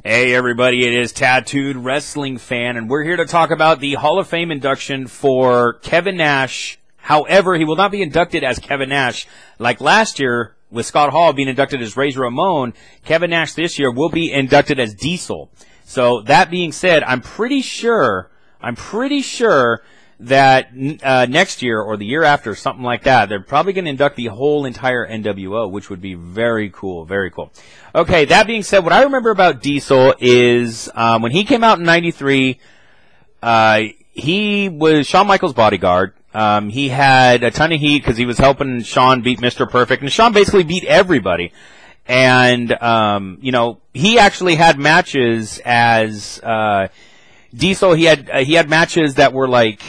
Hey everybody, it is Tattooed Wrestling Fan, and we're here to talk about the Hall of Fame induction for Kevin Nash. However, he will not be inducted as Kevin Nash. Like last year, with Scott Hall being inducted as Razor Ramon, Kevin Nash this year will be inducted as Diesel. So that being said, I'm pretty sure that next year or the year after, something like that, they're probably going to induct the whole entire NWO, which would be very cool, very cool. Okay, that being said, what I remember about Diesel is when he came out in '93, he was Shawn Michaels' bodyguard. He had a ton of heat because he was helping Shawn beat Mr. Perfect, and Shawn basically beat everybody. And, you know, he actually had matches as Diesel. He had matches that were like,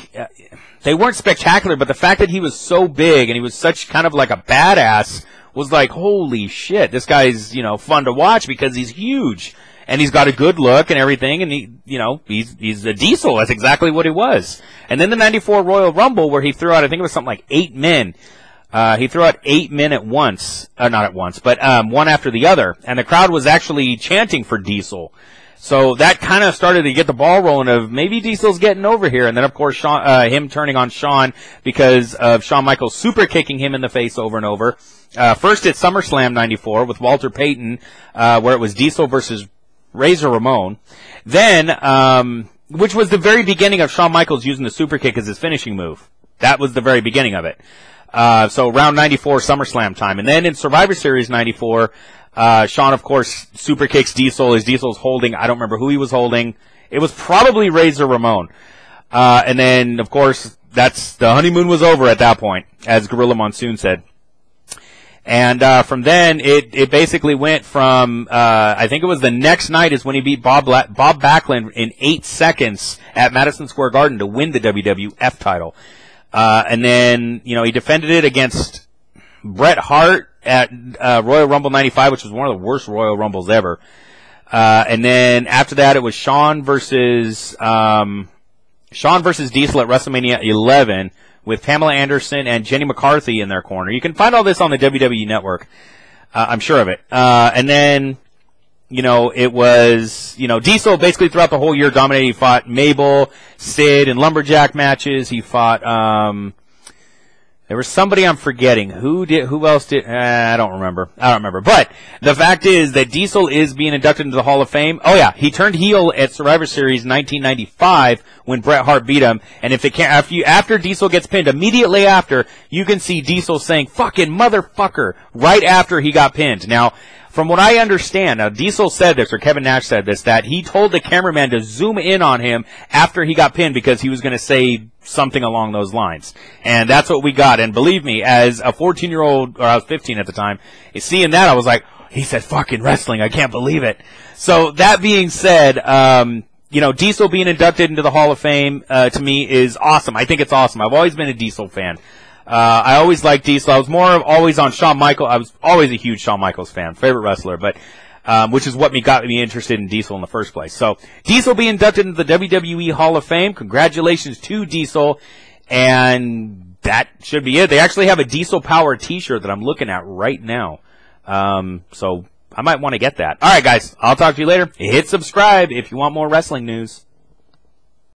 they weren't spectacular, but the fact that he was so big and he was such kind of like a badass was like, holy shit, this guy's, you know, fun to watch because he's huge and he's got a good look and everything, and he, you know, he's a Diesel. That's exactly what he was. And then the '94 Royal Rumble, where he threw out, I think it was something like 8 men. He threw out 8 men at once, not at once, but one after the other, and the crowd was actually chanting for Diesel. So that kind of started to get the ball rolling of maybe Diesel's getting over here. And then, of course, him turning on Shawn because of Shawn Michaels super kicking him in the face over and over. First at SummerSlam '94 with Walter Payton, where it was Diesel versus Razor Ramon. Then, which was the very beginning of Shawn Michaels using the super kick as his finishing move. That was the very beginning of it. So around '94 SummerSlam time. And then in Survivor Series '94, Shawn, of course, super kicks Diesel as Diesel's holding. I don't remember who he was holding. It was probably Razor Ramon. And then, of course, the honeymoon was over at that point, as Gorilla Monsoon said. And from then, it basically went from, I think it was the next night is when he beat Bob Backlund in 8 seconds at Madison Square Garden to win the WWF title. And then, you know, he defended it against Bret Hart at Royal Rumble '95, which was one of the worst Royal Rumbles ever. And then after that, it was Shawn versus Diesel at WrestleMania 11 with Pamela Anderson and Jenny McCarthy in their corner. You can find all this on the WWE Network. I'm sure of it. And then, you know, it was, you know, Diesel basically throughout the whole year dominated. He fought Mabel, Sid, and Lumberjack matches. He fought, there was somebody I'm forgetting. Who else did? I don't remember. But the fact is that Diesel is being inducted into the Hall of Fame. Oh yeah, he turned heel at Survivor Series 1995 when Bret Hart beat him. And after Diesel gets pinned, immediately after, you can see Diesel saying "fucking motherfucker" right after he got pinned. Now, from what I understand, now Diesel said this, or Kevin Nash said this, that he told the cameraman to zoom in on him after he got pinned because he was going to say something along those lines. And that's what we got. And believe me, as a 14-year-old, or I was 15 at the time, seeing that, I was like, he said fucking wrestling. I can't believe it. So that being said, you know, Diesel being inducted into the Hall of Fame, to me, is awesome. I think it's awesome. I've always been a Diesel fan. I always liked Diesel. I was always on Shawn Michaels. I was always a huge Shawn Michaels fan, favorite wrestler, but which is what got me interested in Diesel in the first place. So Diesel being inducted into the WWE Hall of Fame. Congratulations to Diesel, and that should be it. They actually have a Diesel Power T-shirt that I'm looking at right now, so I might want to get that. All right, guys, I'll talk to you later. Hit subscribe if you want more wrestling news.